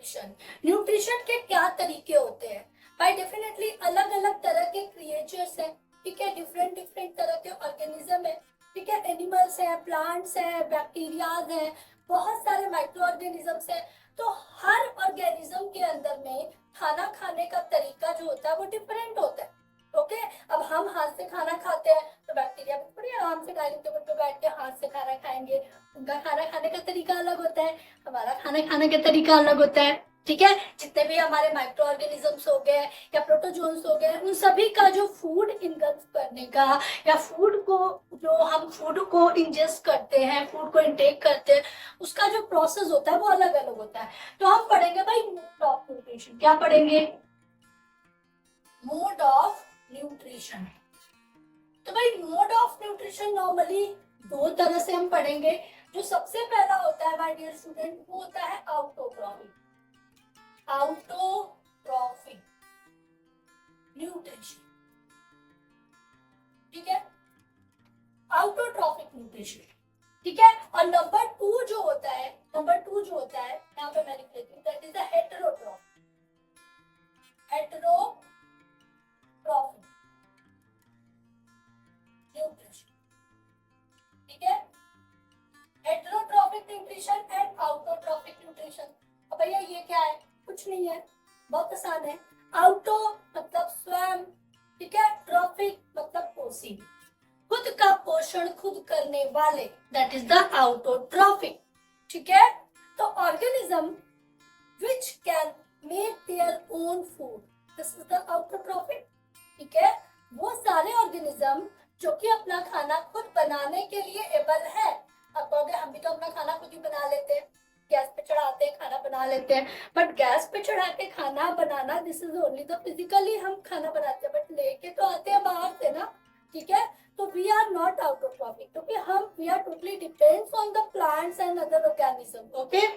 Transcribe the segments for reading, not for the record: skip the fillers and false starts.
Nutrition. Nutrition के क्या तरीके होते हैं? भाई डेफिनेटली अलग अलग तरह के क्रिएचर्स हैं, ठीक है, डिफरेंट डिफरेंट तरह के ऑर्गेनिज्म है, ठीक है, एनिमल्स है, प्लांट्स है, बैक्टीरियाज है, बहुत सारे माइक्रो ऑर्गेनिजम्स है। तो हर ऑर्गेनिज्म के अंदर में खाना खाने का तरीका जो होता है वो डिफरेंट होता है। ओके, अब हम हाथ से खाना खाते हैं तो बैक्टीरिया भी बड़ी आराम से डाइनिंग टेबल पे बैठ के हाथ से खाना खाएंगे, उनका खाना खाने का तरीका अलग होता है, हमारा खाना खाने का तरीका अलग होता है, ठीक है। जितने भी हमारे माइक्रो ऑर्गेनिजम्स हो गए या प्रोटोजोन्स हो गए, उन सभी का जो फूड इंगल्फ करने का या फूड को जो हम फूड को इंजेस्ट करते हैं, फूड को इंटेक करते हैं, उसका जो प्रोसेस होता है वो अलग अलग होता है। तो हम पढ़ेंगे भाई मोड ऑफ न्यूट्रिशन। क्या पढ़ेंगे? Mode of nutrition. तो भाई मोड ऑफ न्यूट्रिशन नॉर्मली दो तरह से हम पढ़ेंगे। जो सबसे पहला होता है माय डियर स्टूडेंट, वो होता है ऑटोट्रॉफिक। ऑटोट्रॉफिक न्यूट्रिशन, ठीक है, ऑटोट्रॉफिक न्यूट्रिशन, ठीक है। और नंबर टू जो होता है, यहाँ पे मैं लिख लेती हूँ, that is the heterotrophic. Heterotrophic nutrition, ठीक है। Heterotrophic nutrition and autotrophic nutrition. अब भैया ये क्या है? कुछ नहीं है, बहुत आसान है। ऑटो मतलब स्वयं, ठीक है, ट्रॉफिक मतलब पोषी, खुद का पोषण खुद करने वाले, दैट इज द ऑटोट्रॉफिक, ठीक है। तो organism which can make their own food, this is the autotrophic, ठीक है। वो सारे ऑर्गेनिज्म जो कि अपना खाना खुद बनाने के लिए एबल है। अब कहोगे हम भी तो अपना खाना खुद ही बना लेते हैं, गैस पे चढ़ाते हैं खाना बना लेते हैं, बट गैस पे चढ़ा के खाना बनाना this is only the physically हम खाना बनाते हैं, बट लेके तो आते हैं बाहर से ना, ठीक है। तो वी आर नॉट ऑटोट्रॉफिक क्योंकि हम we are totally depends on the plants and other organism, okay.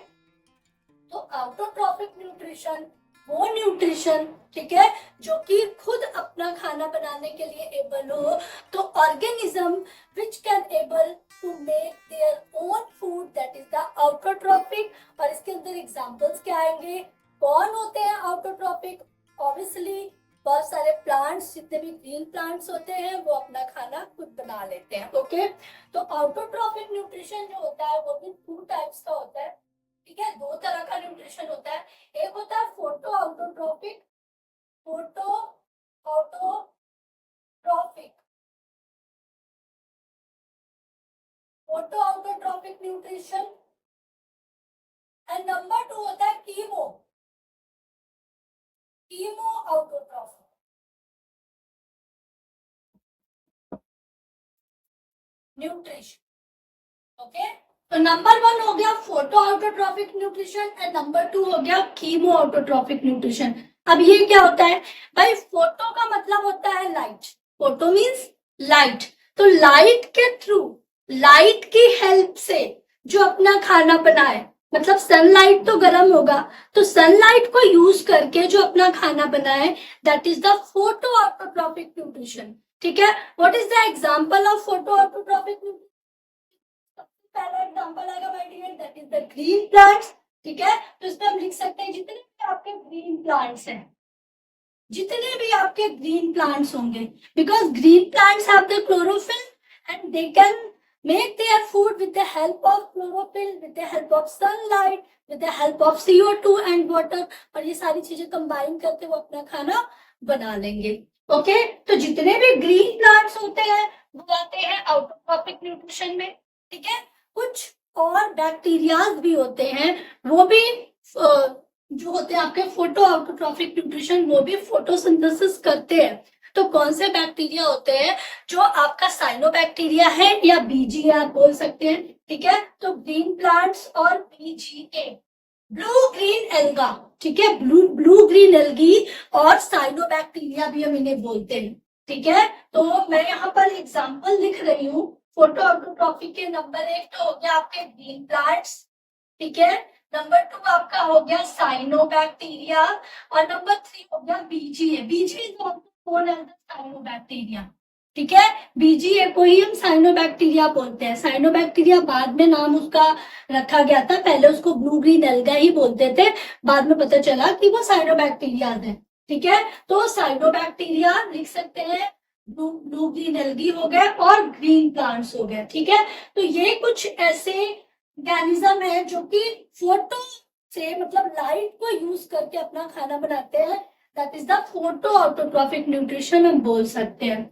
तो ऑटोट्रॉफिक न्यूट्रिशन वो न्यूट्रिशन, ठीक है, जो कि खुद अपना खाना बनाने के लिए एबल हो। तो organism which can able to make their own food, that is the autotrophic. और इसके अंदर एग्जांपल्स क्या आएंगे? कौन होते हैं ऑटोट्रॉफिक? ऑब्वियसली बहुत सारे प्लांट्स, जितने भी ग्रीन प्लांट्स होते हैं वो अपना खाना खुद बना लेते हैं, ओके। तो ऑटोट्रॉफिक न्यूट्रिशन जो होता है वो भी टू टाइप्स का होता है, ठीक है, दो तरह का न्यूट्रिशन होता है। एक होता है photo autotrophic, photo autotrophic, photo autotrophic nutrition. And number two होता है chemo, chemo autotrophic nutrition, okay. तो नंबर वन हो गया photo autotrophic nutrition and number two हो गया कीमो ऑटोट्रॉफिक न्यूट्रिशन। अब ये क्या होता है भाई? फोटो का मतलब होता है लाइट, फोटो मींस लाइट। तो लाइट के थ्रू, लाइट की हेल्प से जो अपना खाना बनाए, मतलब सनलाइट तो गर्म होगा, तो सनलाइट को यूज करके जो अपना खाना बनाए, that is the photoautotrophic nutrition, ठीक है। What is the example of photoautotrophic nutrition? पहला एग्जांपल आएगा my dear, that is the green plants, ठीक है। तो इसमें हम लिख सकते हैं जितने भी आपके ग्रीन प्लांट्स हैं, जितने भी आपके ग्रीन प्लांट्स होंगे, because green plants have the chlorophyll and they can make their food with the help of chlorophyll, with the help of sunlight, with the help of CO2 and water, और ये सारी चीजें combine करके वो अपना खाना बना लेंगे, ओके। तो जितने भी ग्रीन प्लांट्स होते हैं वो आते हैं ऑटोट्रॉफिक न्यूट्रिशन में, ठीक है। कुछ और बैक्टीरियाज भी होते हैं, वो भी जो होते हैं आपके फोटो ऑटोट्रॉफिक न्यूट्रिशन, वो भी फोटोसिंथेसिस करते हैं। तो कौन से बैक्टीरिया होते हैं? जो आपका साइनोबैक्टीरिया है या बीजीए आप बोल सकते हैं, ठीक है। तो ग्रीन प्लांट्स और बीजीए, ब्लू ग्रीन एल्गा, ठीक है, ब्लू ग्रीन एल्गी और साइनोबैक्टीरिया भी हम इन्हें बोलते हैं, ठीक है। तो मैं यहाँ पर एग्जांपल लिख रही हूँ फोटो ऑटोट्रॉफिक के। नंबर एक तो हो गया आपके ग्रीन प्लांट्स, ठीक है। नंबर टू आपका हो गया साइनोबैक्टीरिया और नंबर थ्री हो गया BGA. BGA is also known as the cyanobacteria, ठीक है। बीजीए को ही हम साइनोबैक्टीरिया बोलते हैं। साइनोबैक्टीरिया बाद में नाम उसका रखा गया था, पहले उसको ब्लू ग्रीन एल्गा ही बोलते थे, बाद में पता चला कि वो साइनोबैक्टीरिया है। ठीक है, तो साइनोबैक्टीरिया लिख सकते हैं, ब्लू ग्रीन एल्गी हो गए और ग्रीन प्लांट्स हो गए। ठीक है, तो ये कुछ ऐसे ऑर्गेनिज्म है जो कि फोटो से मतलब लाइट को यूज करके अपना खाना बनाते हैं। That is the photoautotrophic nutrition हम बोल सकते हैं।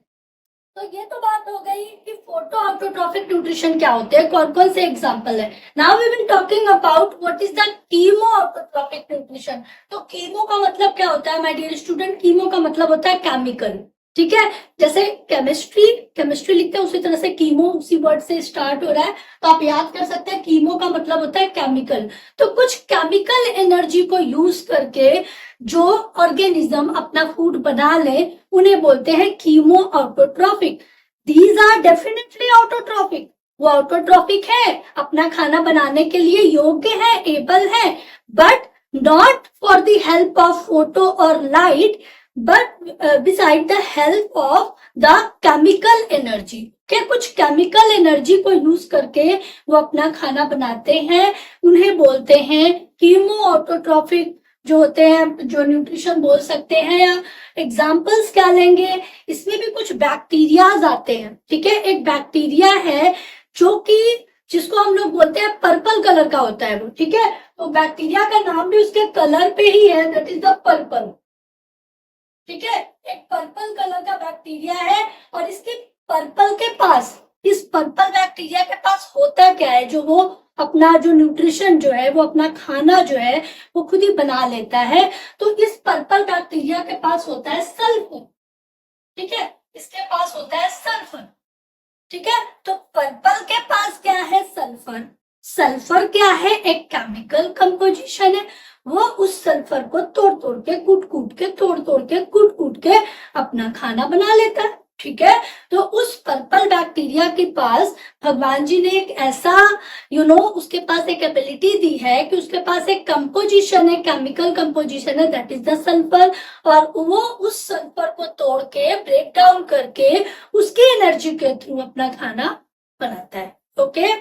तो ये तो बात हो गई कि फोटो ऑटोट्रॉफिक न्यूट्रिशन क्या होते हैं, कौन कौन से एग्जांपल है। Now we will talking about what is the chemoautotrophic nutrition. तो कीमो का मतलब क्या होता है माय डियर स्टूडेंट? कीमो का मतलब होता है केमिकल। ठीक है, जैसे केमिस्ट्री लिखते हैं उसी तरह से कीमो उसी वर्ड से स्टार्ट हो रहा है, तो आप याद कर सकते हैं कीमो का मतलब होता है केमिकल। तो कुछ केमिकल एनर्जी को यूज करके जो ऑर्गेनिज्म अपना फूड बना ले उन्हें बोलते हैं chemoautotrophic. These are definitely autotrophic, वो ऑटोट्रॉफिक है, अपना खाना बनाने के लिए योग्य है, एबल है, but not for the help of photo और light, but beside the help of the chemical energy. के कुछ केमिकल एनर्जी को यूज करके वो अपना खाना बनाते हैं, उन्हें बोलते हैं कीमो ऑटोट्रॉफिक जो होते हैं, जो न्यूट्रिशन बोल सकते हैं। या एग्जाम्पल्स क्या लेंगे, इसमें भी कुछ बैक्टीरियाज आते हैं। ठीक है, एक बैक्टीरिया है जो कि जिसको हम लोग बोलते हैं पर्पल कलर का होता है वो। ठीक है, तो बैक्टीरिया का नाम भी उसके कलर पे ही है, दैट इज द पर्पल। ठीक है, एक पर्पल कलर का बैक्टीरिया है और इसके पर्पल के पास, इस पर्पल बैक्टीरिया के पास होता क्या है, जो वो अपना जो न्यूट्रिशन जो है, वो अपना खाना जो है वो खुद ही बना लेता है। तो इस पर्पल बैक्टीरिया के पास होता है सल्फर। ठीक है, इसके पास होता है सल्फर। ठीक है, तो पर्पल के पास क्या है? सल्फर। सल्फर क्या है? एक केमिकल कंपोजिशन है। वो उस सल्फर को तोड़ तोड़ के कूट कूट के तोड़ तोड़ के कूट कूट के अपना खाना बना लेता है। ठीक है, तो उस पर्पल बैक्टीरिया के पास भगवान जी ने एक ऐसा उसके पास एक एबिलिटी दी है कि उसके पास एक कंपोजिशन है, केमिकल कंपोजिशन है, दैट इज द सल्फर। और वो उस सल्फर को तोड़ के ब्रेक डाउन करके उसकी एनर्जी के थ्रू अपना खाना बनाता है। ओके,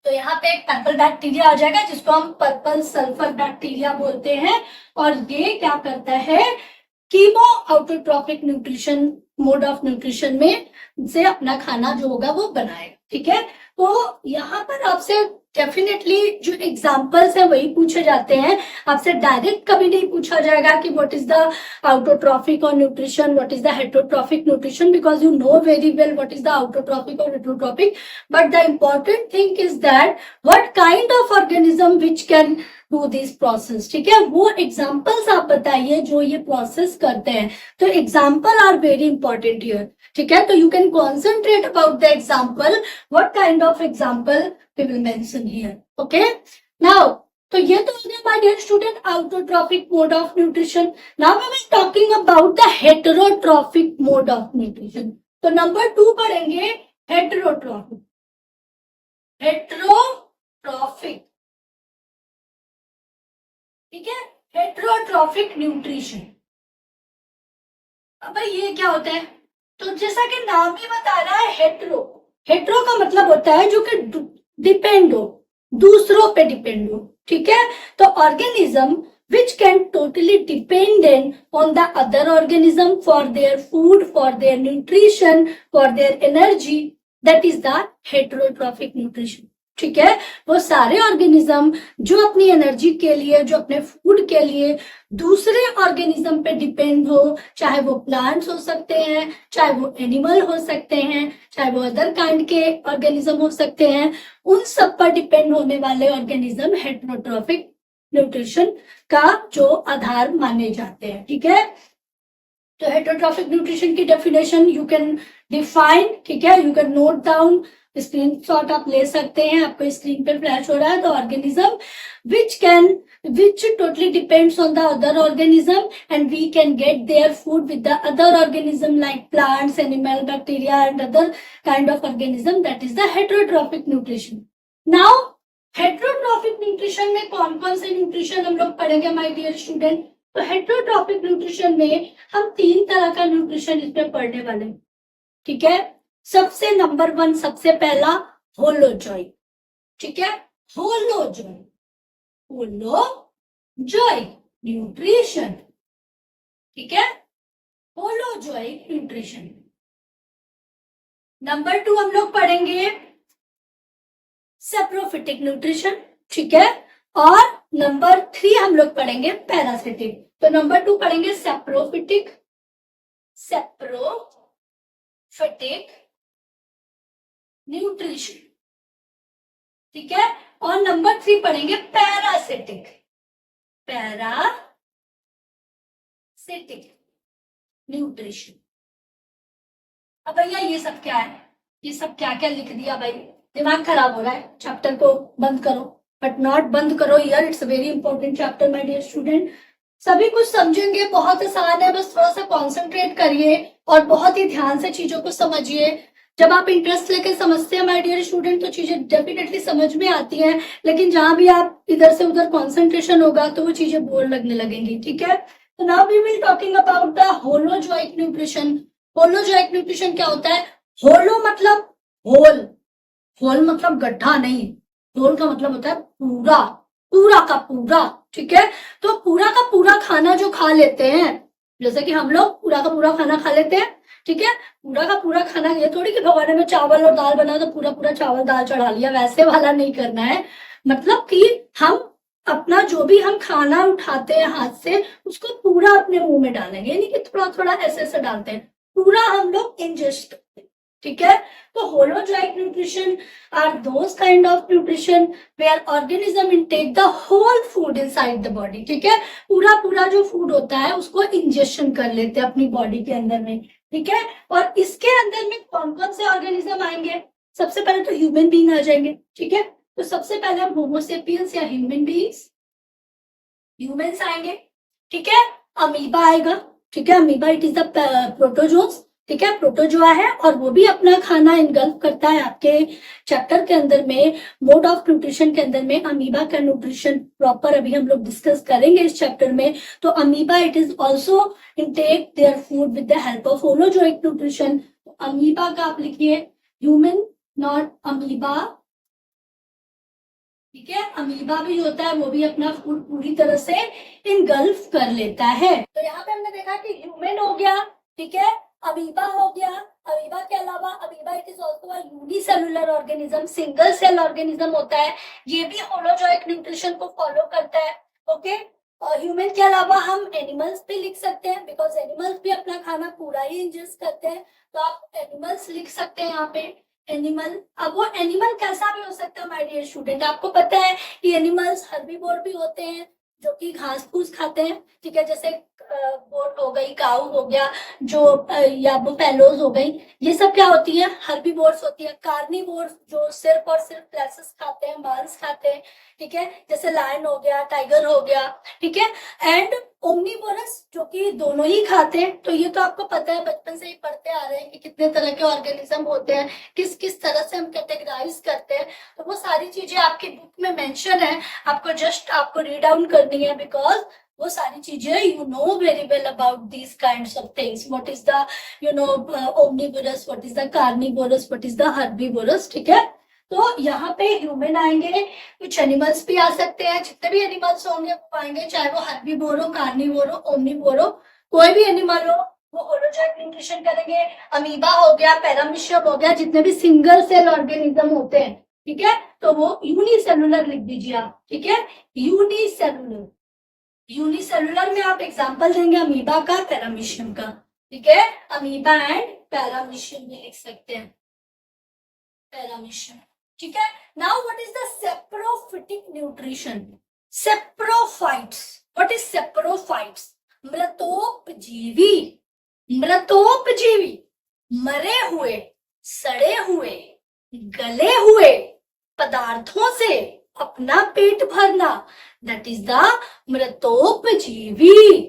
तो यहाँ पे एक पर्पल बैक्टीरिया आ जाएगा जिसको हम पर्पल सल्फर बैक्टीरिया बोलते हैं, और ये क्या करता है, chemo autotrophic nutrition mode of nutrition में से अपना खाना जो होगा वो बनाएगा। ठीक है, तो यहाँ पर आपसे डेफिनेटली जो एग्जाम्पल्स है वही पूछे जाते हैं, आपसे डायरेक्ट कभी नहीं पूछा जाएगा कि व्हाट इज द आउटोट्रॉफिक और nutrition, what is the heterotrophic nutrition, because you know very well what is the autotrophic और heterotrophic, but the important thing is that what kind of organism which can do this process. ठीक है, वो examples आप बताइए जो ये process करते हैं, तो example are very important here. ठीक है, तो you can concentrate about the example, what kind of example we will mention here. Okay, now तो ये तो हो गया my dear student autotrophic mode of nutrition. Now we will talking about the heterotrophic mode of nutrition. तो number 2 पढ़ेंगे heterotrophic. heterotrophic, ठीक है, heterotrophic nutrition. अब ये क्या होता है? तो जैसा कि नाम ही बता रहा है हेट्रो, हेट्रो का मतलब होता है जो कि डिपेंड हो, दूसरों पे डिपेंड हो। ठीक है, तो organism which can totally dependent on the other organism for their food, for their nutrition, for their energy, that is the heterotrophic nutrition. ठीक है, वो सारे ऑर्गेनिज्म जो अपनी एनर्जी के लिए, जो अपने फूड के लिए दूसरे ऑर्गेनिज्म पे डिपेंड हो, चाहे वो प्लांट्स हो सकते हैं, चाहे वो एनिमल हो सकते हैं, चाहे वो अदर काइंड के ऑर्गेनिज्म हो सकते हैं, उन सब पर डिपेंड होने वाले ऑर्गेनिज्म हेटरोट्रॉफिक न्यूट्रिशन का जो आधार माने जाते हैं। ठीक है, तो हेटरोट्रॉफिक न्यूट्रिशन की डेफिनेशन यू कैन डिफाइन, ठीक है, you can note down, screenshot आप ले सकते हैं, आपको स्क्रीन पे फ्लैश हो रहा है। तो organism which totally depends on the other organism and we can get their food with the other organism like plants, animal, bacteria and other kind of organism, that is the heterotrophic nutrition. Now heterotrophic nutrition में कौन कौन से nutrition हम लोग पढ़ेंगे my dear student? तो heterotrophic nutrition में हम 3 तरह का न्यूट्रिशन इसमें पढ़ने वाले हैं। ठीक है। सबसे नंबर 1 सबसे पहला होलोजॉय, ठीक है, होलोजॉय, होलोजॉय न्यूट्रिशन, ठीक है, होलोजॉय न्यूट्रिशन। नंबर 2 हम लोग पढ़ेंगे सेप्रोफिटिक न्यूट्रिशन, ठीक है, और नंबर 3 हम लोग पढ़ेंगे पैरासिटिक। तो नंबर 2 पढ़ेंगे सेप्रोफिटिक, सेप्रोफिटिक न्यूट्रिशन, ठीक है, और नंबर 3 पढ़ेंगे पैरासिटिक, पैरासिटिक न्यूट्रिशन। अब भैया ये सब क्या है, ये सब क्या क्या लिख दिया भाई, दिमाग खराब हो रहा है, चैप्टर को बंद करो, बट नॉट बंद करो यार, it's a very important chapter my dear student. सभी कुछ समझेंगे, बहुत आसान है, बस थोड़ा सा कॉन्सेंट्रेट करिए और बहुत ही ध्यान से चीजों को समझिए। जब आप इंटरेस्ट लेके समझते हैं माय डियर स्टूडेंट तो चीजें डेफिनेटली समझ में आती हैं, लेकिन जहां भी आप इधर से उधर कॉन्सेंट्रेशन होगा तो वो चीजें बोर लगने लगेंगी, ठीक है। तो now we will talking about the holozoic nutrition. Holozoic nutrition क्या होता है, होलो मतलब होल, होल मतलब गड्ढा नहीं, होल का मतलब होता है पूरा, पूरा का पूरा, ठीक है। तो पूरा का पूरा खाना जो खा लेते हैं, जैसे कि हम लोग पूरा का पूरा खाना खा लेते हैं, ठीक है, पूरा का पूरा खाना, ये थोड़ी कि भगवाने में चावल और दाल बना तो पूरा पूरा चावल दाल चढ़ा लिया, वैसे वाला नहीं करना है। मतलब कि हम अपना जो भी हम खाना उठाते हैं हाथ से उसको पूरा अपने मुंह में डालेंगे, यानी कि थोड़ा थोड़ा ऐसे ऐसे डालते हैं, पूरा हम लोग इंजेस्ट करते हैं, ठीक है। तो holozoic nutrition are those kind of nutrition where organism intake the whole food inside the body, ठीक है, पूरा पूरा जो फूड होता है उसको इंजेक्शन कर लेते हैं अपनी बॉडी के अंदर में, ठीक है। और इसके अंदर में कौन कौन से ऑर्गेनिज्म आएंगे, सबसे पहले तो ह्यूमन बीइंग आ जाएंगे, ठीक है। तो सबसे पहले हम होमोसेपियंस या ह्यूमन बीइंग्स, ह्यूमंस आएंगे, ठीक है। अमीबा आएगा, ठीक है, amoeba it is the protozoans, ठीक है, प्रोटोजोआ है, और वो भी अपना खाना इनगल्फ करता है। आपके चैप्टर के अंदर में मोड ऑफ न्यूट्रिशन के अंदर में अमीबा का न्यूट्रिशन प्रॉपर अभी हम लोग डिस्कस करेंगे इस चैप्टर में। तो amoeba it is also intake their food with the help of holozoic nutrition. Amoeba का आप लिखिए ह्यूमन, नॉट अमीबा, ठीक है। अमीबा भी जो होता है वो भी अपना फूड पूरी तरह से इनगल्फ कर लेता है। तो यहाँ पे हमने देखा कि ह्यूमन हो गया, ठीक है, अमीबा हो गया, अमीबा के अलावा amoeba it is also a unicellular organism, single cell organism होता है, ये भी होलोजॉइक न्यूट्रिशन को फॉलो करता है, ओके। और ह्यूमन के अलावा हम एनिमल्स भी लिख सकते हैं, बिकॉज एनिमल्स भी अपना खाना पूरा ही इंजेस्ट करते हैं, तो आप एनिमल्स लिख सकते हैं यहाँ पे, एनिमल। अब वो एनिमल कैसा भी हो सकता है माय डियर स्टूडेंट, आपको पता है कि एनिमल्स हर्बीवोर भी होते हैं जो कि घास फूस खाते हैं, ठीक है, जैसे गोट हो गई, काऊ हो गया, जो या बुफेलोज हो गई, ये सब क्या होती है, हर्बीवोर्स होती है। कार्निवोर्स जो सिर्फ और सिर्फ फ्लेशेस खाते हैं, मांस खाते हैं, ठीक है, जैसे लायन हो गया, टाइगर हो गया, ठीक है। एंड ओमनीवोरस जो कि दोनों ही खाते हैं। तो ये तो आपको पता है, बचपन से ही पढ़ते आ रहे हैं कि कितने तरह के ऑर्गेनिज्म होते हैं, किस किस तरह से हम कैटेगराइज करते हैं। तो वो सारी चीजें आपकी बुक में मेंशन है, आपको जस्ट आपको रीड डाउन करनी है, बिकॉज वो सारी चीजें you know very well about these kinds of things, what is the you know omnivorous, what is the carnivorous, what is the herbivorous, ठीक है। तो यहाँ पे ह्यूमन आएंगे, कुछ एनिमल्स भी आ सकते हैं, जितने भी एनिमल्स होंगे वो आएंगे, चाहे वो हर्बीवोर हो, कार्निवोर हो, ओमनीवोर हो, कोई भी एनिमल हो वो होलोजॉइक न्यूट्रिशन करेंगे। अमीबा हो गया, पैरामीशियम हो गया, जितने भी सिंगल सेल ऑर्गेनिज्म होते हैं, ठीक है, तो वो यूनिसेलुलर लिख दीजिए आप, ठीक है, यूनिसेलुलर। यूनिसेलुलर में आप एग्जांपल देंगे अमीबा का, पैरामीशियम का, ठीक है, अमीबा एंड पैरामीशियम भी लिख सकते हैं, पैरामीशियम, ठीक है। Now what is the saprophytic nutrition, saprophytes, what is saprophytes, मृतोपजीवी, मृतोपजीवी, मरे हुए, सड़े हुए, गले हुए पदार्थों से अपना पेट भरना, दैट इज द मृतोपजीवी,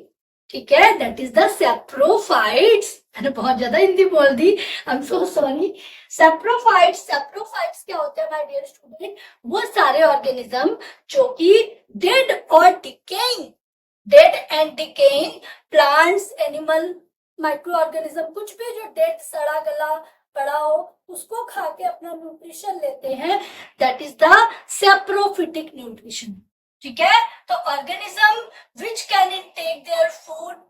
ठीक है, दैट इज द सेप्रोफाइट्स। मैंने बहुत ज्यादा हिंदी बोल दी, I am so sorry. Saprophytes, saprophytes क्या होते हैं माय डियर स्टूडेंट, वो सारे ऑर्गेनिज्म जो कि डेड और decaying, dead and decaying plants, animal micro organism, कुछ भी जो डेड सड़ा गला पड़ा हो उसको खा के अपना न्यूट्रिशन लेते हैं, that is the saprophytic nutrition. ठीक है, तो organism which can take their food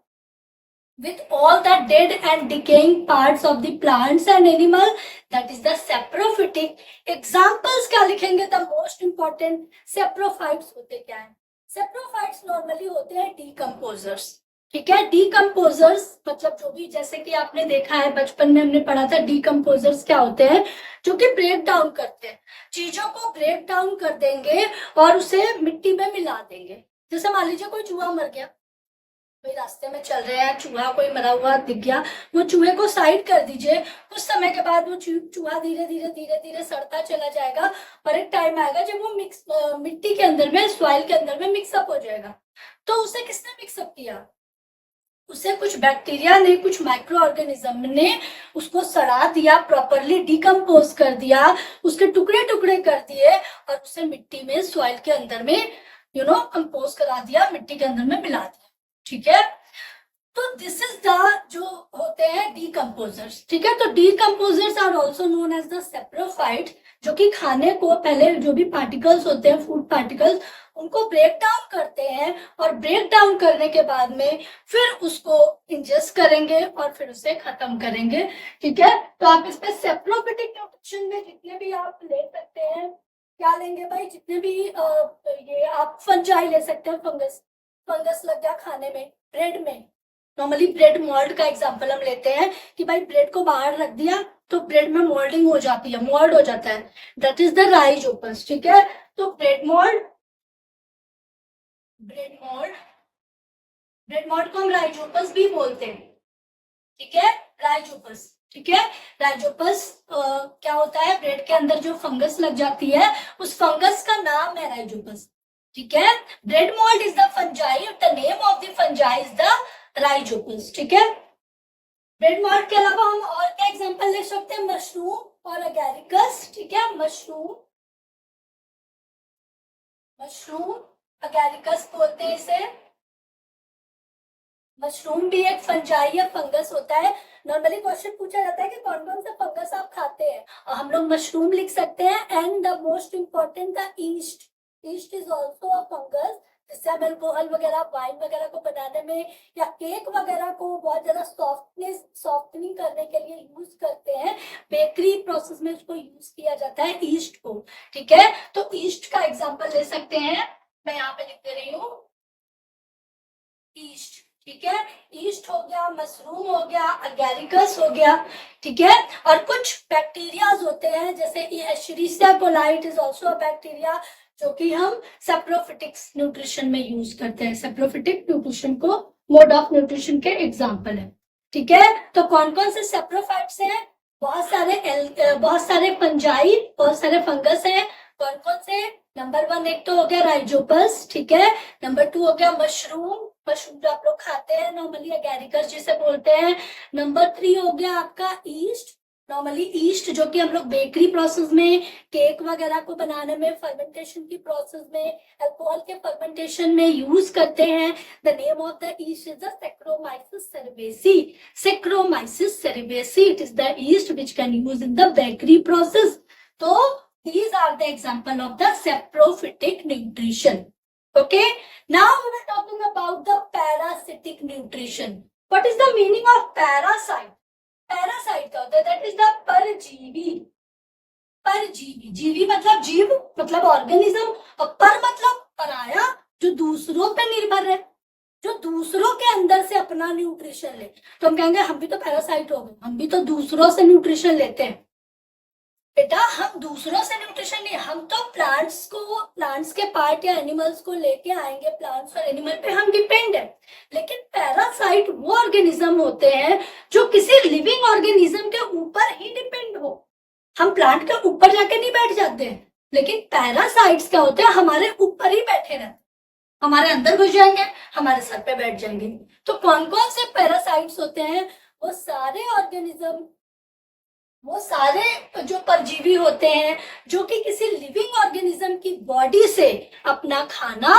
with all the dead and decaying parts of the plants and animal, that is the saprophytic। examples क्या लिखेंगे? the most important saprophytes होते क्या है? saprophytes normally होते हैं decomposers। ठीक है, decomposers मतलब जो भी, जैसे कि आपने देखा है बचपन में हमने पढ़ा था, decomposers क्या होते हैं? जो कि ब्रेक डाउन करते हैं, चीजों को ब्रेक डाउन कर देंगे और उसे मिट्टी में मिला देंगे। जैसे मान लीजिए कोई चूहा मर गया, भाई रास्ते में चल रहे हैं, चूहा कोई मरा हुआ दिख गया, वो चूहे को साइड कर दीजिए, कुछ समय के बाद वो चूहा धीरे धीरे धीरे धीरे सड़ता चला जाएगा और एक टाइम आएगा जब वो मिट्टी के अंदर में, सॉइल के अंदर में मिक्सअप हो जाएगा। तो उसे किसने मिक्सअप किया? उसे कुछ बैक्टीरिया ने, कुछ माइक्रो ऑर्गेनिज्म ने उसको सड़ा दिया, प्रॉपरली डिकम्पोज कर दिया, उसके टुकड़े टुकड़े कर दिए और उसे मिट्टी में, सॉइल के अंदर में कंपोज करा दिया, मिट्टी के अंदर में मिला दिया। ठीक है, तो दिस इज द जो होते हैं डीकम्पोजर्स। ठीक है, तो decomposers are also known as the saprophyte, जो कि खाने को, पहले जो भी पार्टिकल्स होते हैं, फूड पार्टिकल्स, उनको ब्रेक डाउन करते हैं और ब्रेक डाउन करने के बाद में फिर उसको इंजेस्ट करेंगे और फिर उसे खत्म करेंगे। ठीक है, तो आप इस पे सेप्रोफिटिक न्यूट्रिशन में जितने भी आप ले सकते हैं, क्या लेंगे भाई? जितने भी ये आप फंजाई ले सकते हैं, फंगस लग गया खाने में, ब्रेड में, नॉर्मली ब्रेड मोल्ड का एग्जांपल हम लेते हैं कि भाई ब्रेड को बाहर रख दिया तो ब्रेड में मोल्डिंग हो जाती है, मोल्ड हो जाता है, दैट इज द राइजोपस। ठीक है, तो ब्रेड मोल्ड को हम राइजोपस भी बोलते हैं। ठीक है, राइजोपस। ठीक है, राइजोपस क्या होता है? ब्रेड के अंदर जो फंगस लग जाती है, उस फंगस का नाम है राइजोपस। ठीक है, bread mould is the fungi, the name of the fungi is the Rhizopus. ठीक है, ब्रेड मोल्ड के अलावा हम और क्या एग्जांपल ले सकते हैं? मशरूम और अगैरिकस। ठीक है, मशरूम अगैरिकस बोलते हैं इसे। मशरूम भी एक फंजाई या फंगस होता है। नॉर्मली क्वेश्चन पूछा जाता है कि कौन कौन सा फंगस आप खाते हैं, और हम लोग मशरूम लिख सकते हैं। And the most important the yeast is also a fungus, जिससे हम अल्कोहल वगैरह, वाइन वगैरह को बनाने में या केक वगैरह को बहुत ज्यादा सॉफ्टनिंग करने के लिए यूज करते हैं। बेकरी प्रोसेस में उसको यूज किया जाता है, ईस्ट को। ठीक है, तो ईस्ट का एग्जांपल ले सकते हैं, मैं यहाँ पे लिख दे रही हूँ, ईस्ट। ठीक है, ईस्ट हो गया, मशरूम हो गया, अगैरिकस हो गया। ठीक है, और कुछ बैक्टीरियाज होते हैं, जैसे Escherichia coli is also a bacteria, जो कि हम सेप्रोफिटिक न्यूट्रिशन में यूज करते हैं। सेप्रोफिटिक न्यूट्रिशन को मोड ऑफ न्यूट्रिशन के एग्जाम्पल है। ठीक है, तो कौन कौन से सेप्रोफाइट्स हैं? बहुत सारे फंजाई, बहुत सारे फंगस हैं। कौन कौन से? नंबर 1 एक तो हो गया राइजोपस। ठीक है, नंबर 2 हो गया मशरूम जो आप लोग खाते हैं नॉर्मली, अगैरिकस जिसे बोलते हैं। नंबर 3 हो गया आपका ईस्ट, नॉर्मली ईस्ट जो कि हम लोग बेकरी प्रोसेस में, केक वगैरह को बनाने में, फर्मेंटेशन की प्रोसेस में, अल्कोहल के फर्मेंटेशन में यूज करते हैं। The name of the yeast is the Saccharomyces cerevisiae. Saccharomyces cerevisiae, it is the yeast which can use in the bakery process. तो these are the example of the saprophytic nutrition. Okay, now we are talking about the parasitic nutrition. What is the meaning of parasite? Parasite का होता है, that is the परजीवी। परजीवी, जीवी मतलब जीव, मतलब ऑर्गेनिज्म, और पर मतलब पराया, जो दूसरों पे निर्भर है, जो दूसरों के अंदर से अपना न्यूट्रिशन ले। तो हम कहेंगे हम भी तो पैरासाइट हो गए, हम भी तो दूसरों से न्यूट्रिशन लेते हैं। बेटा, हम दूसरों से न्यूट्रिशन नहीं, हम तो प्लांट्स के पार्ट या एनिमल्स को लेके आएंगे, प्लांट्स और एनिमल पे हम डिपेंड है। लेकिन पैरासाइट वो ऑर्गेनिज्म होते हैं जो किसी लिविंग ऑर्गेनिज्म के ऊपर ही डिपेंड हो। हम प्लांट के ऊपर जाके नहीं बैठ जाते हैं, लेकिन पैरासाइट्स क्या होते हैं? हमारे ऊपर ही बैठे रहते, हमारे अंदर घुस जाएंगे, हमारे सर पे बैठ जाएंगे। तो कौन कौन से पैरासाइट्स होते हैं? वो सारे ऑर्गेनिज्म, वो सारे जो परजीवी होते हैं जो कि किसी लिविंग ऑर्गेनिज्म की बॉडी से अपना खाना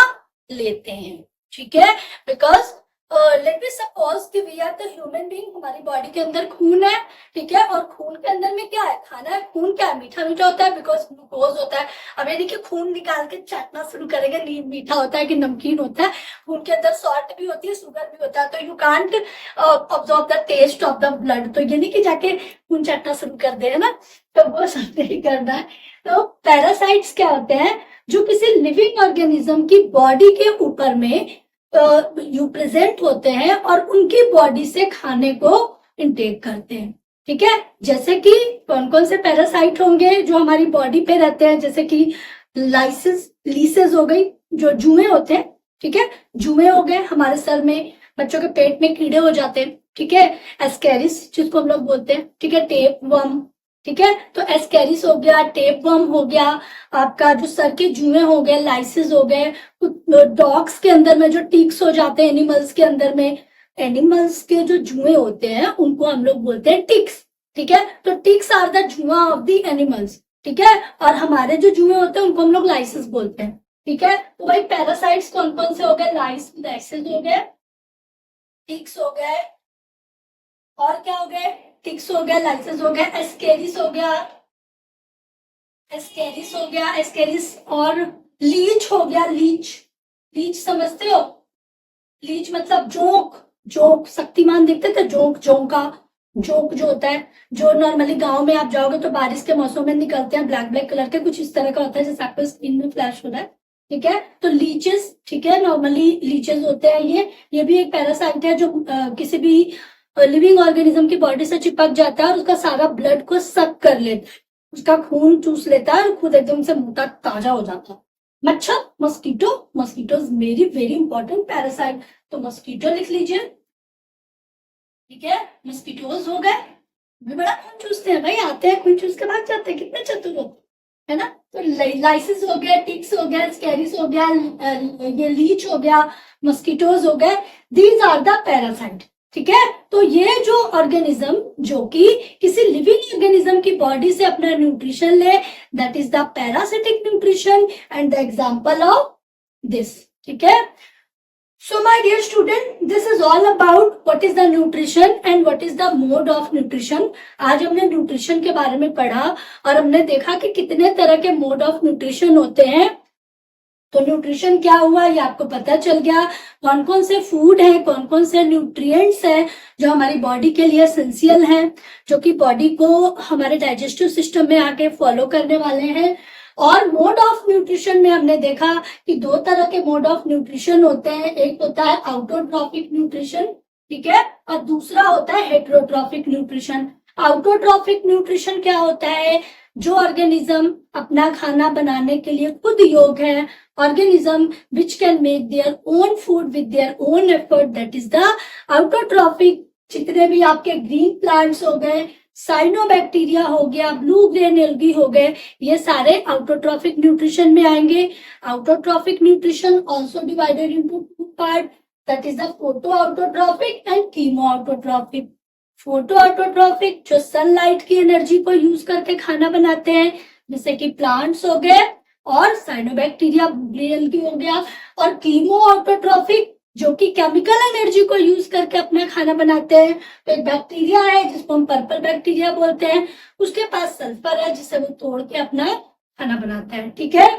लेते हैं। ठीक है, बिकॉज लेट मी सपोज कि we are the human being, हमारी बॉडी के अंदर खून है, ठीक है, और खून के अंदर में क्या है, खाना है। खून क्या है, मीठा मीठा होता है बिकॉज ग्लूकोज होता है। अब ये नहीं कि खून निकाल के चाटना शुरू करेंगे, नहीं मीठा होता है कि नमकीन होता है। खून के अंदर सॉल्ट भी होती है, शुगर भी होता है, तो you can't observe the taste of the blood. तो ये नहीं कि जाके खून चाटना शुरू कर दे, है ना, तो वो सब नहीं करना है। तो पैरासाइट्स क्या होते हैं, जो किसी लिविंग ऑर्गेनिज्म की बॉडी के ऊपर में यू प्रेजेंट होते हैं और उनकी बॉडी से खाने को इंटेक करते हैं, ठीक है। जैसे कि कौन कौन से पैरासाइट होंगे जो हमारी बॉडी पे रहते हैं, जैसे कि लीसेस हो गई, जो जुए होते हैं, ठीक है, जुए हो गए हमारे सर में, बच्चों के पेट में कीड़े हो जाते हैं, ठीक है। एस्केरिस जिसको हम लोग बोलते हैं, ठीक है, टेप वर्म, ठीक है। तो एस्केरिस हो गया, टेप वर्म हो गया, आपका जो सर के जुए हो गए, लाइसिस हो गए। डॉग्स के अंदर में जो टिक्स हो जाते हैं, एनिमल्स के अंदर में, एनिमल्स के जो जुए होते हैं उनको हम लोग बोलते हैं टिक्स, ठीक है। तो टिक्स आर द जुआ ऑफ द एनिमल्स, ठीक है। और हमारे जो जुए होते हैं उनको हम लोग लाइसिस बोलते हैं, ठीक है। तो भाई पैरासाइट्स कौन कौन से हो गए, लाइसिस हो गए, टिक्स हो गए, और क्या हो गए, टिक्स हो गया, लाइसिस हो गया, एस्केरिस हो गया, एस्केरिस हो गया, एस्केरिस, और लीच हो गया, लीच, लीच समझते हो, लीच मतलब जोंक, जोंक, शक्तिमान देखते थे जोंक, जोंका, जोंक जो होता है, जो नॉर्मली गांव में आप जाओगे तो बारिश के मौसम में निकलते हैं, ब्लैक ब्लैक कलर के, कुछ इस तरह का होता है जैसे आपको स्क्रीन में फ्लैश हो रहा है, ठीक है। तो लीचेस, ठीक है, नॉर्मली लीचेस होते हैं, ये भी एक पैरासाइट है जो किसी भी लिविंग ऑर्गेनिज्म की बॉडी से चिपक जाता है और उसका सारा ब्लड को सक कर लेता है, उसका खून चूस लेता है और खुद एकदम से मोटा ताजा हो जाता है। मच्छर, mosquito, mosquito is very very important parasite, तो मस्कीटो लिख लीजिए, ठीक है। मस्कीटोज हो गए, भी बड़ा खून चूसते हैं भाई, आते हैं खून चूस के भाग जाते हैं, कितने चतुर होते हैं, है ना। तो लाइसिस हो गया, टिक्स हो गया, स्कैरिस हो गया, ये लीच हो गया, मस्कीटोज हो गए, दीज आर द पैरासाइट, ठीक है। तो ये जो ऑर्गेनिज्म जो कि किसी लिविंग ऑर्गेनिज्म की बॉडी से अपना न्यूट्रिशन ले, that is the parasitic nutrition and the example of this, ठीक है। So my dear student, this is all about what is the nutrition and what is the mode of nutrition. आज हमने nutrition के बारे में पढ़ा और हमने देखा कि कितने तरह के मोड ऑफ न्यूट्रिशन होते हैं। तो न्यूट्रिशन क्या हुआ ये आपको पता चल गया, कौन कौन से फूड है, कौन कौन से न्यूट्रिएंट्स है जो हमारी बॉडी के लिए एसेंशियल है, जो कि बॉडी को हमारे डाइजेस्टिव सिस्टम में आके फॉलो करने वाले हैं। और मोड ऑफ न्यूट्रिशन में हमने देखा कि दो तरह के मोड ऑफ न्यूट्रिशन होते हैं, एक होता है आउटोट्रॉफिक न्यूट्रिशन, ठीक है, और दूसरा होता है हेटेरोट्रॉफिक न्यूट्रिशन। आउटोट्रॉफिक न्यूट्रिशन क्या होता है, जो ऑर्गेनिज्म अपना खाना बनाने के लिए खुद योग है, organism which can make their own food with their own effort, that is the autotrophic. जितने भी आपके ग्रीन प्लांट्स हो गए, साइनोबैक्टीरिया हो गया, ब्लू ग्रेन एल्गी हो गए, ये सारे आउटोट्रॉफिक न्यूट्रिशन में आएंगे। Autotrophic nutrition also divided into two part, that is the photo autotrophic and chemo autotrophic. Photo autotrophic जो सनलाइट की एनर्जी को यूज करके खाना बनाते हैं, जैसे कि प्लांट्स हो गए और साइनोबैक्टीरिया एल्गी हो गया, और कीमो ऑटोट्रॉफिक जो कि केमिकल एनर्जी को यूज करके अपना खाना बनाते हैं। तो एक बैक्टीरिया है जिसको हम पर्पल बैक्टीरिया बोलते हैं, उसके पास सल्फर है जिससे वो तोड़ के अपना खाना बनाता है, ठीक है।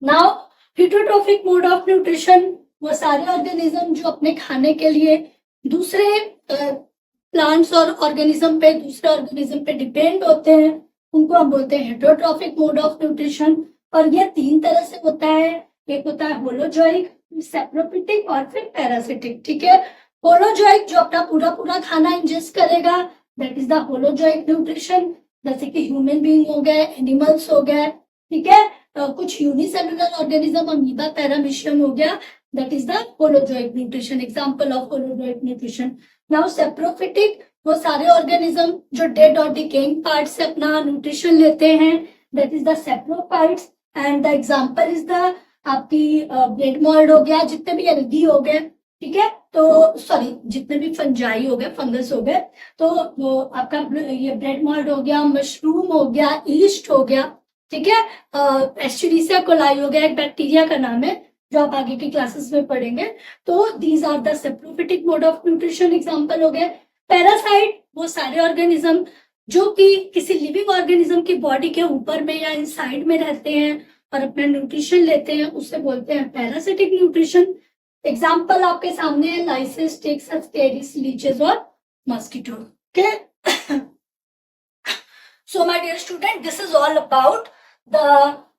Now heterotrophic mode of nutrition, वो सारे ऑर्गेनिज्म जो अपने खाने के लिए दूसरे प्लांट्स और ऑर्गेनिज्म पे, दूसरे ऑर्गेनिज्म पे डिपेंड होते हैं, उनको हम बोलते हैं हेटेरोट्रॉफिक मोड ऑफ न्यूट्रिशन। और ये तीन तरह से होता है, एक होता है होलोजोइक, सेप्रोफिटिक और फिर पैरासिटिक, ठीक है। होलोजोइक जो अपना पूरा पूरा खाना इंजेस्ट करेगा, that is the holozoic nutrition, जैसे कि ह्यूमन बीइंग हो गए, एनिमल्स हो गए, ठीक है। कुछ यूनिसेलुलर ऑर्गेनिज्म, अमीबा, पैरामीशियम हो गया, that is the holozoic nutrition, example of holozoic nutrition. Now saprophytic, वो सारे ऑर्गेनिज्म जो डेड और डिकेइंग पार्ट से अपना न्यूट्रिशन लेते हैं, that is the saprophytes, and the example is the आपकी ब्रेड मॉल्ड हो गया, जितने भी एल्गी हो गए, ठीक है, तो सॉरी जितने भी फंजाई हो गए, फंगस हो गए, तो वो आपका ये ब्रेड मॉल्ड हो गया, मशरूम हो गया, ईस्ट हो गया, ठीक है, एस्चुरिशिया कोलाई हो गया, एक बैक्टीरिया का नाम है जो आप आगे की क्लासेस में पढ़ेंगे। तो these are the saprophytic mode of nutrition example हो गए। पैरासाइट वो सारे ऑर्गेनिज्म जो कि किसी लिविंग ऑर्गेनिज्म की बॉडी के ऊपर में या इनसाइड में रहते हैं और अपना न्यूट्रिशन लेते हैं, उससे बोलते हैं पैरासिटिक न्यूट्रिशन। एग्जाम्पल आपके सामने है लाइसिस, टिक्स, एस्केरिस, लीचेस और mosquito. Okay, so my dear student, this is all about the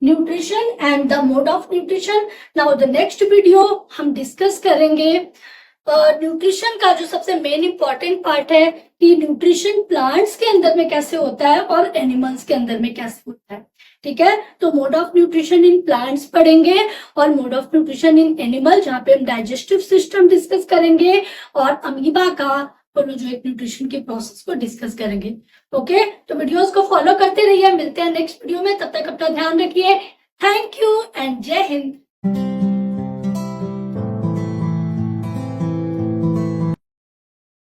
nutrition and the mode of nutrition. Now the next video हम डिस्कस करेंगे न्यूट्रिशन का जो सबसे मेन इंपॉर्टेंट पार्ट है कि न्यूट्रिशन प्लांट्स के अंदर में कैसे होता है और एनिमल्स के अंदर में कैसे होता है। ठीक है, तो mode of nutrition in plants पढ़ेंगे और mode of nutrition in animal, जहाँ पे हम डाइजेस्टिव सिस्टम डिस्कस करेंगे और अमीबा का जो एक न्यूट्रिशन के प्रोसेस को डिस्कस करेंगे। ओके, तो वीडियोस को फॉलो करते रहिए, मिलते हैं नेक्स्ट वीडियो में, तब तक अपना ध्यान रखिए। थैंक यू एंड जय हिंद।